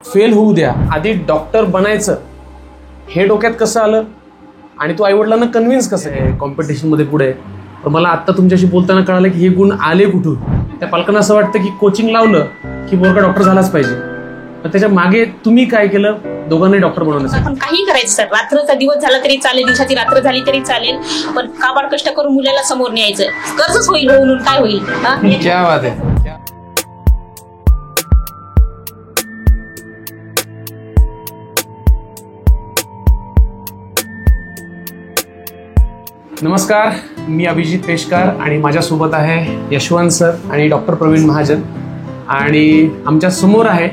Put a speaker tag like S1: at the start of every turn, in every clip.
S1: Fail होऊ द्या, आधी डॉक्टर बनायचं हे डोक्यात कसं आलं आणि तू आईवडिलांना कन्व्हिन्स कसं आहे कॉम्पिटिशनमध्ये पुढे. तर मला आत्ता तुमच्याशी बोलताना कळालं की हे गुण आले कुठून. त्या पालकांना असं वाटतं की कोचिंग लावलं की पोरगा डॉक्टर झालाच पाहिजे, पण त्याच्या मागे तुम्ही काय केलं दोघांनाही डॉक्टर बनवण्यासाठी?
S2: आपण काही करायचं सर, रात्रचा दिवस झाला तरी चालेल, दिवसाची रात्र झाली तरी चालेल, पण काबाड कष्ट करून मुलाला समोर न्यायचं. कर्जच होईल, होऊन काय होईल.
S1: क्या बात आहे. नमस्कार, मी अभिजित पेशकार आणि माझ्यासोबत आहे यशवंत सर आणि डॉक्टर प्रवीण महाजन. आणि आमच्या समोर आहे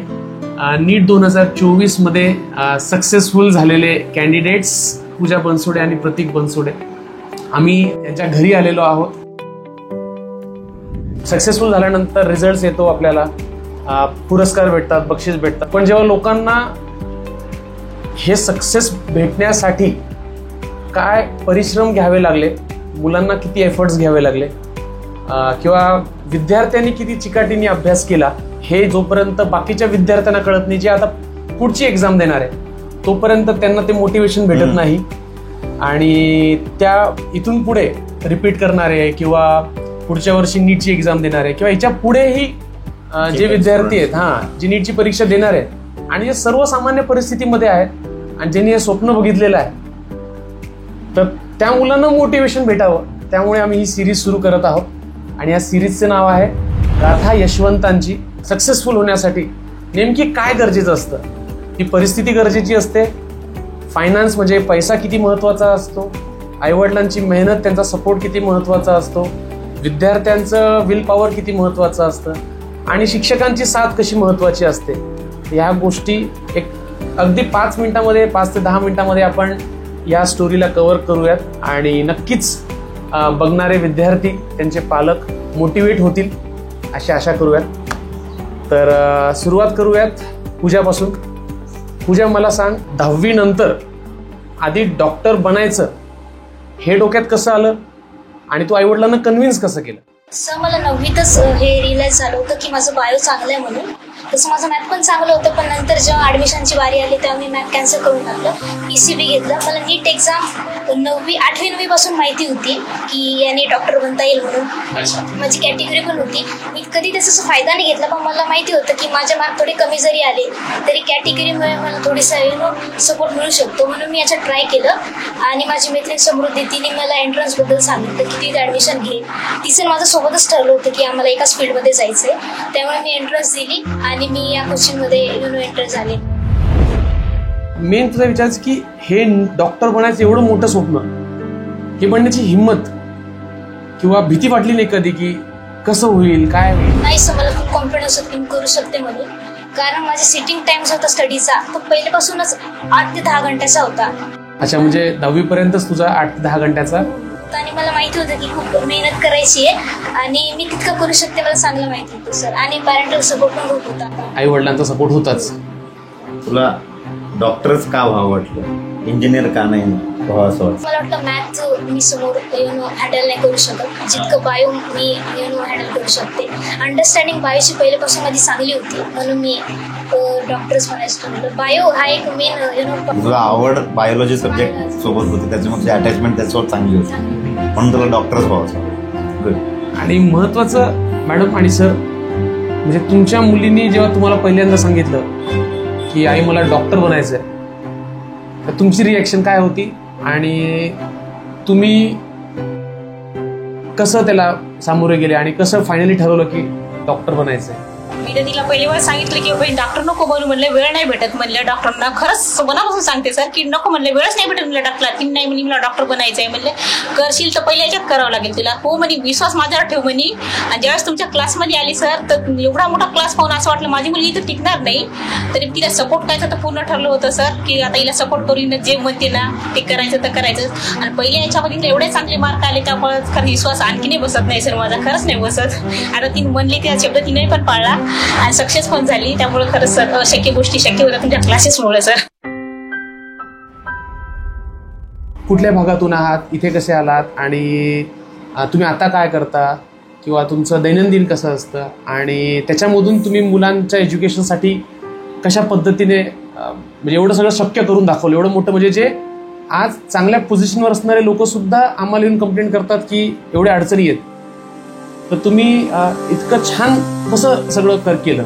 S1: नीट 2024 मध्ये सक्सेसफुल झालेले कॅन्डिडेट्स पूजा बनसोडे आणि प्रतीक बनसोडे. आम्ही त्यांच्या घरी आलेलो आहोत. सक्सेसफुल झाल्यानंतर रिझल्ट येतो, आपल्याला पुरस्कार भेटतात, बक्षीस भेटतात. पण जेव्हा लोकांना हे सक्सेस भेटण्यासाठी काय परिश्रम घ्यावे लागले, मुलांना किती एफर्ट्स घ्यावे लागले, किंवा विद्यार्थ्यांनी किती चिकाटीने अभ्यास केला, हे जोपर्यंत बाकीच्या विद्यार्थ्यांना कळत नाही, जे आता पुढची एक्झाम देणार आहे, तोपर्यंत त्यांना ते मोटिवेशन भेटत नाही. आणि त्या इथून पुढे रिपीट करणारे किंवा पुढच्या वर्षी नीटची एक्झाम देणारे किंवा याच्या पुढेही जे विद्यार्थी आहेत जे नीटची परीक्षा देणार आहेत आणि जे सर्वसामान्य परिस्थितीमध्ये आहेत आणि ज्यांनी हे स्वप्न बघितलेलं आहे, तर त्या मुलांना मोटिवेशन भेटावं, त्यामुळे आम्ही ही सिरीज सुरू करत आहोत. आणि या सिरीजचं नाव आहे गाथा यशवंतांची. सक्सेसफुल होण्यासाठी नेमकी काय गरजेचं असतं? ही परिस्थिती गरजेची असते, फायनान्स म्हणजे पैसा किती महत्वाचा असतो, आईवडिलांची मेहनत, त्यांचा सपोर्ट किती महत्वाचा असतो, विद्यार्थ्यांचं विल पॉवर किती महत्वाचं असतं, आणि शिक्षकांची साथ कशी महत्वाची असते. ह्या गोष्टी एक अगदी 5 मिनिटामध्ये, 5 ते 10 मिनिटामध्ये आपण या स्टोरीला कव्हर करूयात. आणि नक्कीच बघणारे विद्यार्थी, त्यांचे पालक मोटिवेट होतील अशी आशा करूयात. तर सुरुवात करूयात पूजापासून. पूजा, मला सांग, 10वी नंतर आधी डॉक्टर बनायचं हे डोक्यात कसं आलं आणि तू आईवडिलांना कन्व्हिन्स कसं केलं?
S3: सर, मला 9वीतच हे रिअलाइज झालं होतं की माझं बायो चांगलं आहे म्हणून. तसं माझं मॅथ पण चांगलं होतं, पण नंतर जेव्हा ॲडमिशनची वारी आली तेव्हा मी मॅथ कॅन्सल करून टाकलं, PCB घेतलं. मला नीट एक्झाम 8वी-9वी पासून माहिती होती की याने डॉक्टर बनता येईल म्हणून. माझी कॅटेगरी पण होती. मी कधी त्याचा फायदा नाही घेतला, पण मला माहिती होतं की माझे मार्क थोडे कमी जरी आले तरी कॅटेगरीमुळे मला थोडीसा सपोर्ट मिळू शकतो, म्हणून मी याच्यात ट्राय केलं. आणि माझी मैत्रीण समृद्धी, तिने मला एंट्रन्सबद्दल सांगितलं की तिथे ॲडमिशन घे. तिचं माझं सोबतच ठरलं होतं की आम्हाला एकाच फील्डमध्ये जायचं आहे, त्यामुळे मी एंट्रन्स दिली आणि मी या कोचिंगमध्ये एंटर झाले.
S1: मेन तुझा विचारायचं की हे डॉक्टर बनायचं एवढं मोठं स्वप्न, हे बनण्याची हिंमत किंवा भीती वाटली नाही कधी की कसं होईल, काय होईल?
S3: नाही सर, मला खूप कॉन्फिडन्स होता मी करू शकते म्हणून. कारण माझा सिटिंग टाइम होता स्टडीचा तो पहिल्यापासूनच 8 ते 10 घंट्याचा होता.
S1: अच्छा, म्हणजे 10वी पर्यंतच तुझा 8 ते 10 घंट्याचा.
S3: आणि मला माहिती होतं की खूप मेहनत करायची आहे आणि मी तितकं करू शकते, मला चांगलं माहिती होतं सर. आणि पॅरेंटल सपोर्ट पण खूप होता,
S1: आई वडिलांचा सपोर्ट होताच.
S4: तुला डॉक्टरच का व्हावं वाटलं, इंजिनियर का नाही व्हावं असं वाटतं?
S3: मला वाटतं मॅथ मी समोर हँडल नाही करू शकत जितकं बायो मी हँडल करू शकते. अंडरस्टँडिंग बायोची पहिल्यापासून माझी चांगली होती, म्हणून मी डॉक्टर्स बनायचं ठरवलं. बायो हा एक मेन
S4: तुला आवड बायोलॉजी सब्जेक्ट सोबत होती, त्याच्यामध्ये अटॅचमेंट त्याच्यावर चांगली होती, म्हणून तुला डॉक्टरच व्हावं असं वाटतं. गुड.
S1: आणि महत्वाचं मॅडम आणि सर, म्हणजे तुमच्या मुलींनी जेव्हा तुम्हाला पहिल्यांदा सांगितलं की आई मला डॉक्टर बनायचं आहे, तर तुमची रिॲक्शन काय होती आणि तुम्ही कसं त्याला सामोरे गेले आणि कसं फायनली ठरवलं की डॉक्टर बनायचं आहे?
S2: मी तर तिला पहिली वेळ सांगितलं की बाई डॉक्टर नको बनू, म्हणलं वेळ नाही भेटत म्हणलं डॉक्टरना. खरंच मनापासून सांगते सर की नको म्हणलं, वेळच नाही भेटत म्हणलं डॉक्टरला. ती नाही म्हणे मला डॉक्टर बनायचं आहे. म्हणलं करशील तर पहिल्या याच्यात करावं लागेल तुला. हो म्हणे, विश्वास माझ्यावर ठेव म्हणे. आणि ज्यावेळेस तुमच्या क्लासमध्ये आली सर, तर एवढा मोठा क्लास पाहून असं वाटलं माझी मुलगी इथं टिकणार नाही. तरी तिला सपोर्ट करायचं तर पूर्ण ठरलं होतं सर की आता हिला सपोर्ट करून जे म्हणते ना ते करायचं तर करायचं. आणि पहिल्या याच्यामध्ये एवढे चांगले मार्क आले, त्यामुळे खरं विश्वास आणखी नाही बसत नाही सर माझा, खरंच नाही बसत. आता ती म्हणली त्या शब्द तिने पण पाळला आणि सक्सेस पण झाली. त्यामुळे खरंच सर अशक्य गोष्टी शक्य होत्या तुमच्या क्लासेसमुळे सर.
S1: कुठल्या भागातून आहात, इथे कसे आलात आणि तुम्ही आता काय करता किंवा तुमचं दैनंदिन कसं असतं आणि त्याच्यामधून तुम्ही मुलांच्या एज्युकेशनसाठी कशा पद्धतीने म्हणजे एवढं सगळं शक्य करून दाखवलं, एवढं मोठं, म्हणजे जे आज चांगल्या पोझिशनवर असणारे लोक सुद्धा आम्हाला येऊन कंप्लेंट करतात की एवढ्या अडचणी आहेत. तर तुम्ही इतकं छान कसं सगळं केलं?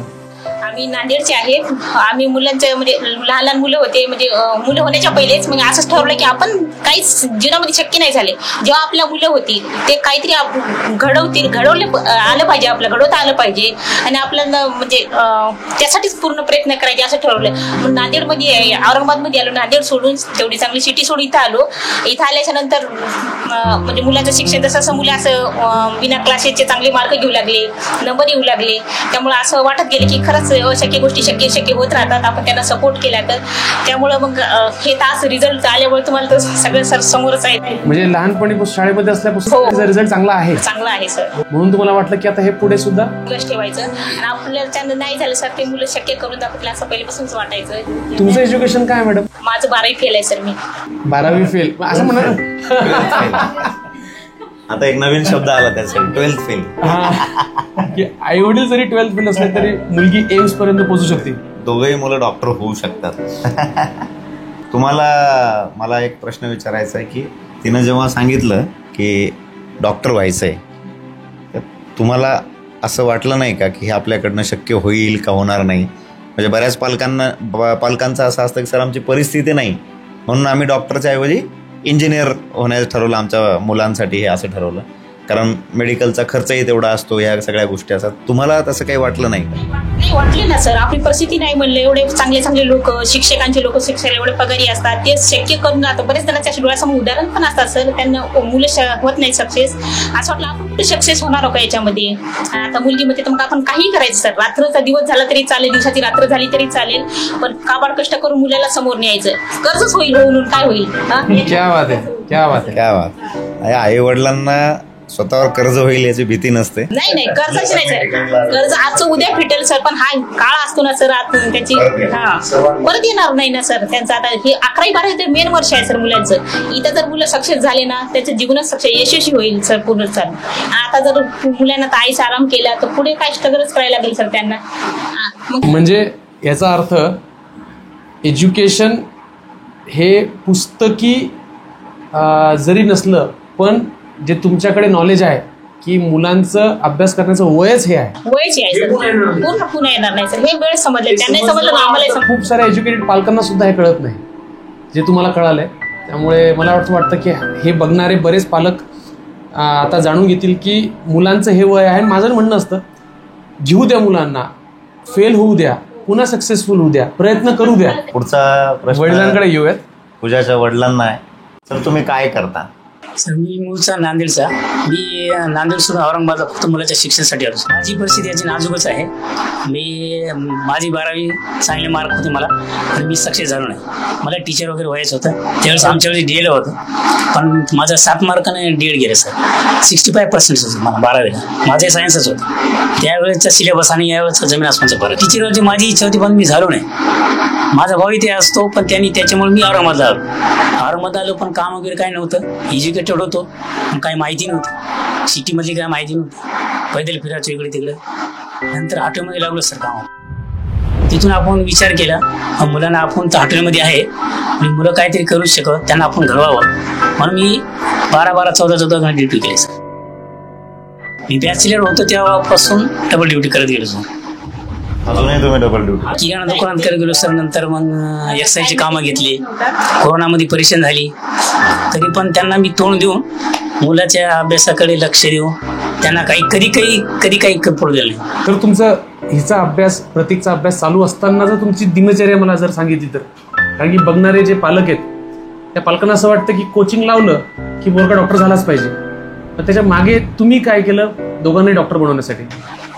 S2: आम्ही नांदेडचे आहेत. आम्ही मुलांचं म्हणजे लहान लहान मुलं होते, म्हणजे मुलं होण्याच्या पहिलेच मग असंच ठरवलं की आपण काहीच जीवनामध्ये शक्य नाही झाले. जेव्हा आपल्या मुलं होती ते काहीतरी घडवले आलं पाहिजे, आपलं घडवता आलं पाहिजे आणि आपल्याला म्हणजे त्यासाठीच पूर्ण प्रयत्न करायचे असं ठरवलं. मग नांदेडमध्ये औरंगाबादमध्ये आलो, नांदेड सोडून तेवढी चांगली सिटी सोडून इथं आलो. इथं आल्याच्या नंतर म्हणजे मुलांचं शिक्षण जसं मुलं असं बिना क्लासेसचे चांगले मार्क घेऊ लागले, नंबर येऊ लागले. त्यामुळे असं वाटत गेले की खरंच अशक्य गोष्टी शक्य होत राहतात, आपण त्यांना सपोर्ट केला तर. त्यामुळे मग हे तास रिझल्ट आल्यामुळे तुम्हाला तर सगळं सर समोरच आहे.
S1: म्हणजे लहानपणी शाळेमध्ये असल्यापासून रिझल्ट चांगला आहे.
S2: चांगला आहे सर.
S1: म्हणून तुम्हाला वाटलं की आता हे पुढे सुद्धा
S2: ठेवायचं आणि आपल्याला नाही झालं सर ते मुलं शक्य करून दाखवतील असं पहिल्यापासूनच वाटायचं.
S1: तुमचं एज्युकेशन काय मॅडम?
S2: माझं 12वी फेल आहे सर. मी
S1: 12वी फेल असं म्हणा.
S4: आता एक नवीन शब्द आला त्यासाठी, 12th फेल.
S1: आई वडील जरी 12th फेल असले तरी मुलगी एम्स पर्यंत पोहोचू शकते.
S4: दोघंही मुलं डॉक्टर होऊ शकतात. तुम्हाला मला एक प्रश्न विचारायचा आहे की तिनं जेव्हा सांगितलं की डॉक्टर व्हायचं आहे, तर तुम्हाला असं वाटलं नाही का की हे आपल्याकडनं शक्य होईल का होणार नाही? म्हणजे बऱ्याच पालकांचं असं असतं की सर आमची परिस्थिती नाही म्हणून आम्ही डॉक्टरच्या ऐवजी इंजिनियर होण्याचं ठरवलं, आमच्या मुलांसाठी हे असं ठरवलं, कारण मेडिकलचा खर्चही तेवढा असतो, ह्या सगळ्या गोष्टी असतात. तुम्हाला तसं काही वाटलं नाही का?
S2: नाही वाटले ना सर, आपली परिस्थिती नाही म्हणलं. एवढे चांगले लोक, शिक्षकांचे लोक शिक्षकाला एवढे पगारी असतात, ते शक्य करून आता बरेच जणांच्या डोळ्यासमोर उदाहरण पण असतात सर. त्यांना मुलं होत नाही सक्सेस, असं वाटलं आपण कुठे सक्सेस होणार का याच्यामध्ये. आता मुलगी मध्ये तर मग आपण काही करायचं सर, रात्रचा दिवस झाला तरी चालेल, दिवसाची रात्र झाली तरी चालेल, पण काबाड कष्ट करून मुलाला समोर न्यायचं. कर्जच होईल, होऊन काय होईल.
S1: क्या बात आहे, क्या बात आहे,
S4: क्या बात. आई वडिलांना स्वतःवर कर्ज होईल याची भीती नसते.
S2: नाही कर्जाची नाही सर, कर्ज आजचं उद्या फिटेल सर, पण हा काळ असतो ना सर त्याची परत येणार नाही ना सर. त्यांचं आता हे 11वी-12वी तर मेन वर्ष आहे सर मुलांचं. इथं जर मुलं सक्सेस झाले ना त्याचं जीवनच सक्सेस यशस्वी होईल सर पूर्ण सर. आता जर मुलांना तर आईचा आराम केला तर पुढे काय स्ट्रगलच करायला लागेल सर त्यांना.
S1: म्हणजे याचा अर्थ एज्युकेशन हे पुस्तकी जरी नसलं पण जे तुमच्याकडे नॉलेज आहे की मुलांचं अभ्यास करण्याचं वयच हे आहे,
S2: वयच आहे सर, पूर्ण पुन्हा येणार नाही सर. हे वेळ समजले, त्यांना समजलं ना आम्हाला.
S1: खूप साऱ्या एज्युकेटेड पालकांना सुद्धा हे कळत नाही जे तुम्हाला कळालंय. त्यामुळे मला वाटतं की हे बघणारे बरेच पालक आता जाणून घेतील की मुलांचं हे वय आहे. माझं म्हणणं असतं जीव द्या मुलांना, फेल होऊ द्या, पुन्हा सक्सेसफुल होऊ द्या, प्रयत्न करू द्या.
S4: पुढचा प्रश्न
S1: वडिलांकडे येऊयात.
S4: पूजाच्या वडिलांना आहे. तर तुम्ही काय करता?
S5: सर मी मूळचा नांदेडचा. मी नांदेड सोडून औरंगाबादला फक्त मुलाच्या शिक्षणासाठी आलो. माझी परिस्थिती याची नाजूकच आहे. माझी 12वी चांगले मार्क होते मला, पण मी सक्सेस झालो नाही. मला टीचर वगैरे व्हायचं होतं. त्यावेळेस आमच्या वेळेस DL होतं, पण माझं 7 मार्काने DL गेलं सर. 65% होतं मला 12वीला. माझे सायन्सच होतं. त्यावेळेसचा सिलेबस आणि यावेळेसचा जमीन आसमानचा फरक. टीचरवरची माझी इच्छा होती पण मी झालो नाही. माझा भाऊ इथे असतो पण त्याच्यामुळे मी औरंगाबादला आलो. पण काम वगैरे काय नव्हतं. एज्युकेटेड होतो पण काही माहिती नव्हती. सिटीमधली काय माहिती नव्हती. पैदल फिरायचं इकडे तिकडे. नंतर हॉटेलमध्ये लागलो सर कामाला. तिथून आपण विचार केला मुलांना आपण तर हॉटेलमध्ये आहे आणि मुलं काहीतरी करू शकत, त्यांना आपण घडवावं. म्हणून मी 12-12, 14-14 घंटे ड्युटी केली सर. मी बॅचलर होतो तेव्हापासून डबल ड्युटी करत गेलो सर.
S4: अजूनही तुम्ही डबल ड्युटी?
S5: किराणा दुकानात करत गेलो सर. नंतर मग एक्साईजची कामं घेतली. कोरोनामध्ये परेशान झाली तरी पण त्यांना मी तोंड देऊन मुलाच्या अभ्यासाकडे लक्ष देऊन त्यांना कधी काही पडू दिलं नाही.
S1: तर तुमचा हिचा अभ्यास, प्रतीकचा अभ्यास चालू असताना जर तुमची दिनचर्या मला जर सांगितली तर, कारण की बघणारे जे पालक आहेत त्या पालकांना असं वाटतं की कोचिंग लावलं की पोरगा डॉक्टर झालाच पाहिजे, पण त्याच्या मागे तुम्ही काय केलं दोघांनी डॉक्टर बनवण्यासाठी?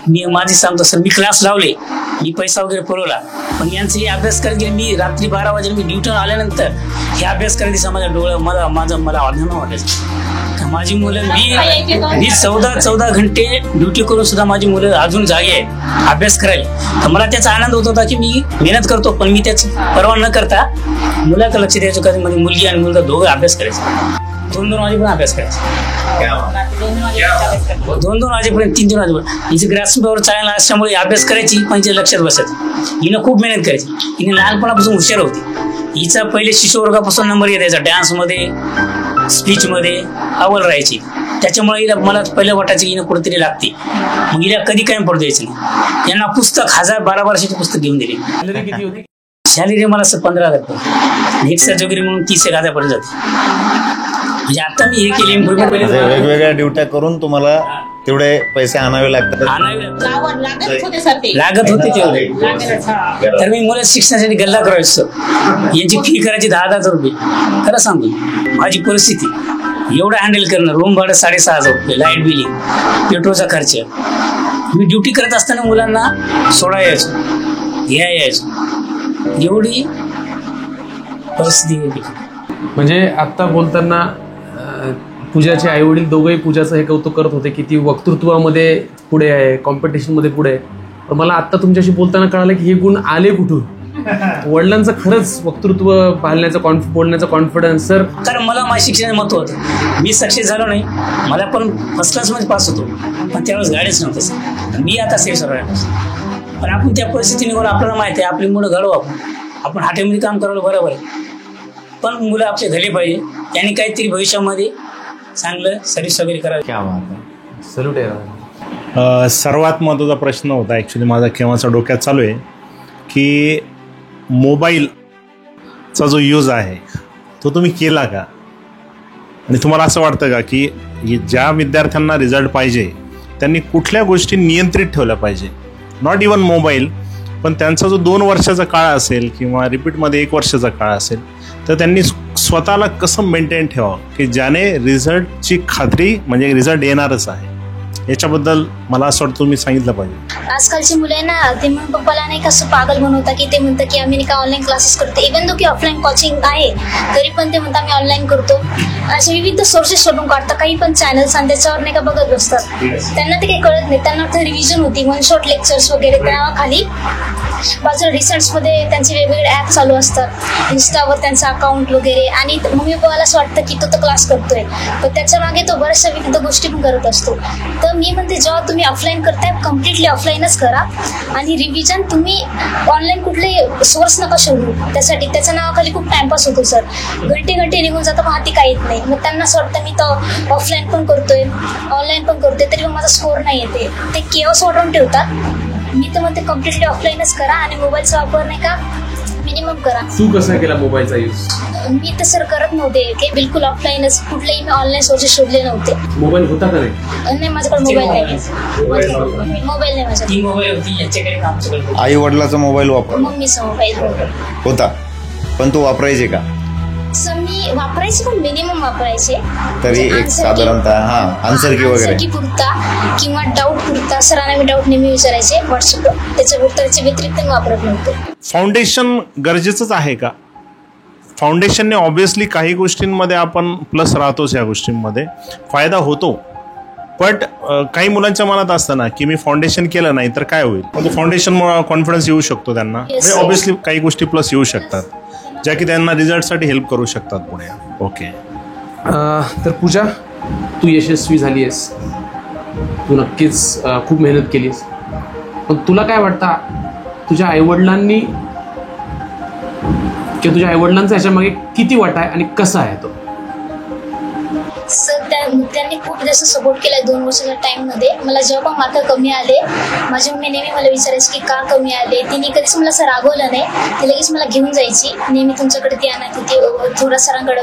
S5: मी माझी सांगतो सर, मी क्लास लावले, मी पैसा वगैरे पुरवला, पण यांचे अभ्यास करत गेले. मी रात्री 12 वाजेला मी ड्युटीवर आल्यानंतर हे अभ्यास करत दिसा माझ्या डोळ्या मला आनंद वाटायचं. माझी मुलं मी 14 घंटे ड्युटी करून सुद्धा माझी मुलं अजून जागे आहेत अभ्यास करायला. तर मला त्याचा आनंद होत होता की मी मेहनत करतो पण मी त्याची पर्वा न करता मुलाकडे लक्ष द्यायचं. कधी माझी मुलगी आणि मुलगा दोघं अभ्यास करायचं. 2-2 वाजेपर्यंत अभ्यास करायचा. 2-2 वाजेपर्यंत 3-3 वाजेपर्यंत. हिचं ग्रास्पिंग पॉवर चांगला असल्यामुळे अभ्यास करायची पण तिच्या लक्षात बसायचं. हिनं खूप मेहनत करायची. हिने लहानपणापासून हुशार होती. हिचा पहिले शिशुवर्गापासून नंबर येत यायचा. डान्समध्ये, स्पीचमध्ये अव्वल राहायची. त्याच्यामुळे हिला मला पहिलं वाटायचं की हिनं कुठेतरी लागते. मग हिला कधी काय पडू द्यायचं नाही. यांना पुस्तक 1200-1200ची पुस्तक घेऊन दिली.
S1: सॅलरी किती होती?
S5: सॅलरी मला 15,000 रुपये. एक्स्ट्रा वगैरे म्हणून 30,000 पर्यंत जाते. म्हणजे आता मी हे केली इम्प्रुव्हमेंट.
S4: म्हणजे वेगवेगळ्या ड्युट्या करून तुम्हाला तेवढे पैसे आणावे लागतात.
S5: लागत होते तेवढे. तर मी मुलं शिक्षणासाठी गल्ला करायचो. यांची फी करायची 10,000 रुपये. खरं सांगतो माझी परिस्थिती एवढं हँडल करणं. रूम भाडं 6,500 रुपये, लाईट बिलिंग, पेट्रोलचा खर्च. मी ड्युटी करत असताना मुलांना सोडा यायचो, घ्या यायचो. एवढी परिस्थिती.
S1: म्हणजे आता बोलताना पूजाचे आई वडील दोघंही पूजाचं हे कौतुक करत होते की ती वक्तृत्वामध्ये पुढे आहे, कॉम्पिटिशनमध्ये पुढे आहे. पण मला आत्ता तुमच्याशी बोलताना कळालं की हे गुण आले कुठून. वडिलांचं खरंच वक्तृत्व बोलण्याचा कॉन्फिडन्स. सर,
S5: कारण मला माझ्या शिक्षणात महत्व होतं. मी सक्सेस झालो नाही. मला पण फर्स्ट क्लासमध्ये पास होतो, पण त्यावेळेस गाडीच नव्हतं सर. मी आता सेफ सर्व. पण आपण त्या परिस्थितीने करून आपल्याला माहिती आहे आपली मुलं घडवू. आपण हॉटेलमध्ये काम करायला बरोबर आहे, पण मुलं आपले झाले पाहिजे. त्यांनी काहीतरी भविष्यामध्ये चांगलं सर्व्हिस वगैरे करावी.
S1: क्या बात आहे. सल्यूट आहे.
S6: सर्वात महत्त्वाचा प्रश्न होता ॲक्च्युली माझा केव्हाचा डोक्यात चालू आहे की मोबाईलचा जो यूज आहे तो तुम्ही केला का. आणि तुम्हाला असं वाटतं का की ज्या विद्यार्थ्यांना रिझल्ट पाहिजे त्यांनी कुठल्या गोष्टी नियंत्रित ठेवल्या पाहिजे. नॉट इवन मोबाईल, पण त्यांचा जो 2 वर्षाचा काळ असेल किंवा रिपीटमध्ये 1 वर्षाचा काळ असेल तर त्यांनी स्वतःला कसं मेंटेन ठेवावं की ज्याने रिझल्टची खात्री म्हणजे रिझल्ट येणारच आहे. याच्याबद्दल मला असं वाटतं तुम्ही सांगितलं पाहिजे.
S3: आजकालची मुलं आहे ना, ते म्हणून पप्पाला नाही कसं पागल बनवता की ते म्हणतं की आम्ही नाही का ऑनलाईन क्लासेस करतो. इव्हन दो की ऑफलाईन कोचिंग आहे तरी पण ते म्हणतात आम्ही ऑनलाईन करतो. असे विविध सोर्सेस शोधून काढतात. काही पण चॅनल्स आणि त्याच्यावर नाही का बघत बसतात. त्यांना ते काही कळत नाही. त्यांना तर रिव्हिजन होती, वन शॉट लेक्चर्स वगैरे. त्या खाली बाजूला रिसर्चमध्ये त्यांचे वेगवेगळे ॲप चालू असतात. इन्स्टावर त्यांचं अकाउंट वगैरे. आणि मम्मी पप्पाला असं वाटतं की तो तर क्लास करतोय, पण त्याच्या मागे तो बऱ्याचशा विविध गोष्टी पण करत असतो. तर मी म्हणते जेव्हा तुम्ही ऑफलाईन करताय कम्प्लिटली ऑफलाईनच करा. आणि रिव्हिजन तुम्ही ऑनलाईन कुठले सोर्स नका शोधू. त्यासाठी त्याच्या नावाखाली खूप टाइमपास होतो सर. घंटे निघून जातं, पण हाती काहीच नाही. मग त्यांना असं वाटतं मी तर ऑफलाईन पण करतोय ऑनलाईन पण करतोय तरी पण माझा स्कोर नाही येते. ते केओस वाढवून ठेवतात. मी तर म्हणते कम्प्लिटली ऑफलाईनच करा आणि मोबाईलचा वापर नाही का मिनिमम करा.
S1: तू कसा केला मोबाईलचा यूज?
S3: मी तर सर करत नव्हते की बिलकुल ऑफलाईनच. कुठलेही मी ऑनलाईन सोर्सेस शोधले नव्हते.
S1: मोबाईल होता का नाही?
S3: नाही, माझ्याकडे मोबाईल नाही. मोबाईल नाही माझ्याकडे.
S5: मोबाईल होती यांच्याकडे आमच्याकडे.
S4: आई वडिलाचा मोबाईल वापर
S3: मम्मीचा मोबाईल
S4: होता, पण तो वापरायचे का?
S3: सर मी वापरायचे पण मिनिमम वापरायचे.
S4: तरी एक साधारणतः आन्सर की वगैरे
S3: पुरता किंवा डाऊट पुरता. सरांना मी डाऊट नेहमी विचारायचे व्हॉट्सअपवर. त्याच्या व्यतिरिक्त मी वापरत नव्हते.
S6: फाउंडेशन गरजेचंच आहे का? फाउंडेशनने ऑब्व्हियसली काही गोष्टींमध्ये आपण प्लस राहतोच. या गोष्टींमध्ये फायदा होतो, बट काही मुलांच्या मनात असतं ना की मी फाउंडेशन केलं नाही तर काय होईल. म्हणजे फाउंडेशनमुळे कॉन्फिडन्स येऊ शकतो त्यांना. ऑब्व्हियसली काही गोष्टी प्लस येऊ शकतात ज्या की त्यांना रिझल्टसाठी हेल्प करू शकतात पुढे. ओके.
S1: तर पूजा, तू यशस्वी झाली आहेस. तू नक्कीच खूप मेहनत केलीस. पण तुला काय वाटतं तुझ्या आईवडिलांनी किंवा तुझ्या आईवडिलांचा याच्यामागे किती वाटा आहे आणि कसा आहे तो?
S3: सर त्यांनी खूप जास्त सपोर्ट केला 2 वर्षाच्या टाईममध्ये. मला जेव्हा पण मार्क कमी आले माझी मम्मी नेहमी मला विचारायची की का कमी आले. तिने कधीच मला असं रागवलं नाही. ती लगेच मला घेऊन जायची नेहमी. तुमच्याकडे ती आणायची ती थोडा सरांकडे.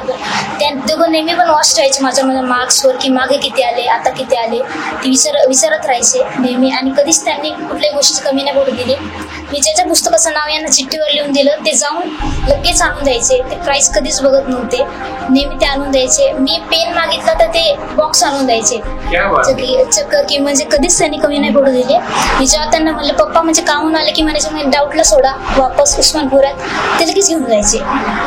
S3: त्या दोघं नेहमी पण वॉच ठेवायचे माझ्या मार्क्सवर की मागे किती आले आता किती आले. ती विचारत राहायचे नेहमी. आणि कधीच त्यांनी कुठल्याही गोष्टीची कमी नाही पडू दिली. मी ज्याच्या पुस्तकाचं नाव यांना चिठ्ठीवर लिहून दिलं ते जाऊन लगेच आणून द्यायचे. ते प्राईस कधीच बघत नव्हते. नेहमी ते आणून द्यायचे. मी पेन मागितलं तर ते बॉक्स आणून द्यायचे. चक्क की म्हणजे कधीच त्यांनी कमी नाही पडू दिले. मी जेव्हा त्यांना म्हणलं पप्पा म्हणजे कामून आले की म्हणायचे डाऊटला सोडा वापस उस्मानपुरात, ते लगेच घेऊन जायचे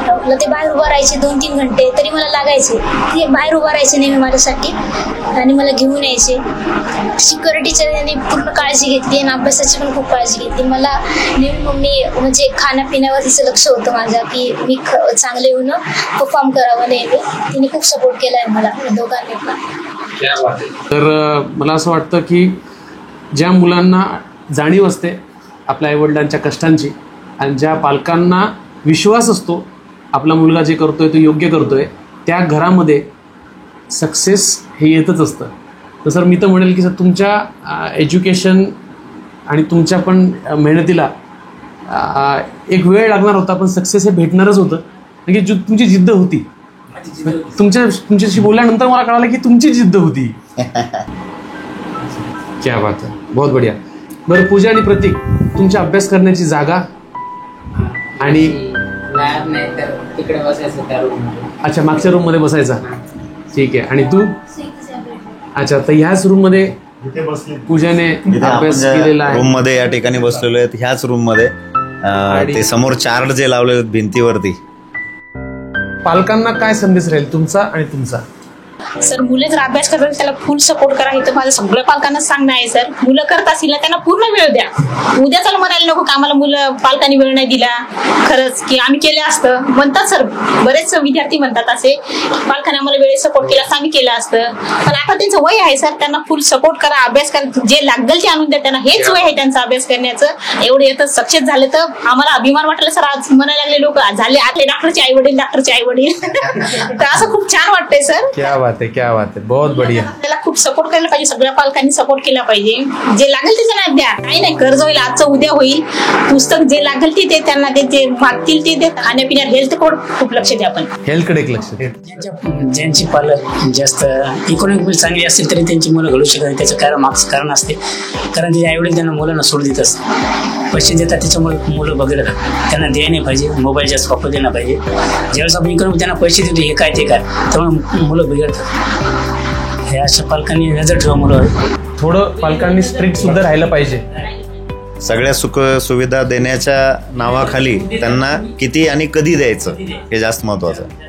S3: डाऊटला. ते बाहेर उभा राहायचे 2-3 घंटे तरी मला लागायचे. ते बाहेर उभा राहायचे नेहमी माझ्यासाठी आणि मला घेऊन यायचे. सिक्युरिटीच्या त्यांनी पूर्ण काळजी घेतली आणि अभ्यासाची पण खूप काळजी घेतली. मला नेहमी मम्मी म्हणजे खाण्यापिण्यावर तिचं लक्ष होतं माझ्या, की मी चांगले येऊन परफॉर्म करावं नेहमी. तिने खूप सपोर्ट केला आहे मला दोघांनी पण.
S1: तर मला असं वाटतं की ज्या मुलांना जाणीव असते आपल्या आईवडिलांच्या कष्टांची आणि ज्या पालकांना विश्वास असतो आपला मुलगा जे करतोय तो योग्य करतोय, त्या घरामध्ये सक्सेस हे येतच असतं. तर सर मी तर म्हणेल की सर तुमच्या एज्युकेशन आणि तुमच्या पण मेहनतीला एक वेळ लागणार होता, पण सक्सेस हे भेटणारच होतं. म्हणजे तुमची जिद्द होती. तुमच्याशी बोलल्यानंतर मला कळालं की तुमची जिद्द होती. क्या बात आहे, बहुत बढिया. बरं पूजा आणि प्रतीक, तुमच्या अभ्यास करण्याची जागा आणि
S7: लॅब नाही तर तिकडे बसायचं त्या रूम.
S1: अच्छा, मागच्या रूम मध्ये बसायचा. ठीक आहे. आणि तू? अच्छा, तर ह्याच रूम मध्ये पूजाने अभ्यास केलेला आहे.
S4: रूम मध्ये या ठिकाणी बसलेलो आहेत, ह्याच रूम मध्ये. ते समोर चार्ट जे लावलेले आहेत भिंतीवरती.
S1: पालकांना काय संदेश राहील तुमचा आणि तुमचा?
S2: सर मुलं जर अभ्यास करतात त्याला फुल सपोर्ट करा. हे तर माझं सगळ्या पालकांना सांगणं आहे सर. मुलं करत असतील ना त्यांना पूर्ण वेळ द्या. उद्या चला म्हणायला नको का आम्हाला मुलं पालकांनी वेळ नाही दिला, खरंच की आम्ही केलं असतं म्हणतात सर. बरेच विद्यार्थी म्हणतात असे, पालकांनी आम्हाला वेळेत सपोर्ट केला असता आम्ही केलं असतं. पण आता त्यांचं वय आहे सर, त्यांना फुल सपोर्ट करा. अभ्यास करा, जे लागेल ते आणून द्या त्यांना. हेच वय आहे त्यांचा अभ्यास करण्याचं. एवढे येतं सक्सेस झाले तर आम्हाला अभिमान वाटला सर. आज म्हणायला लागले लोक झाले आपले डॉक्टरचे आई वडील, डॉक्टरचे आई वडील. तर असं खूप छान वाटतंय सर.
S1: क्या बात है, क्या बात है, बहुत बढ़िया.
S2: त्याला खूप सपोर्ट करायला पाहिजे. सगळ्या पालकांनी सपोर्ट केला पाहिजे. जे लागेल ते त्यांना द्या. काही नाही, कर्ज होईल आजचं उद्या होईल. पुस्तक जे लागेल ते त्यांना ते मागतील ते दे. खाण्यापिण्या हेल्थकडे खूप लक्ष द्या. आपण
S1: हेल्थकडे एक लक्ष द्या.
S5: ज्यांची पालक जास्त इकॉनॉमिक चांगली असतील तरी त्यांची मुलं घडू शकत नाही. त्याचं मागचं कारण असते, कारण त्याच्या आईवडील त्यांना मुलांना सोड देत असतात, पैसे देतात, त्याच्यामुळे मुलं बघतात. त्यांना द्यायला नाही पाहिजे, मोबाईल जास्त वापर देणं पाहिजे. ज्यावेळेस आपण इकॉनॉमिक त्यांना पैसे देतो हे काय ते काय, त्यामुळे मुलं बिघडतात. हे अशा पालकांनी नजर ठेवा मुलं.
S1: थोडं पालकांनी स्ट्रिक्ट सुद्धा राहिलं पाहिजे.
S4: सगळ्या सुख सुविधा देण्याच्या नावाखाली त्यांना किती आणि कधी द्यायचं हे जास्त महत्वाचं आहे.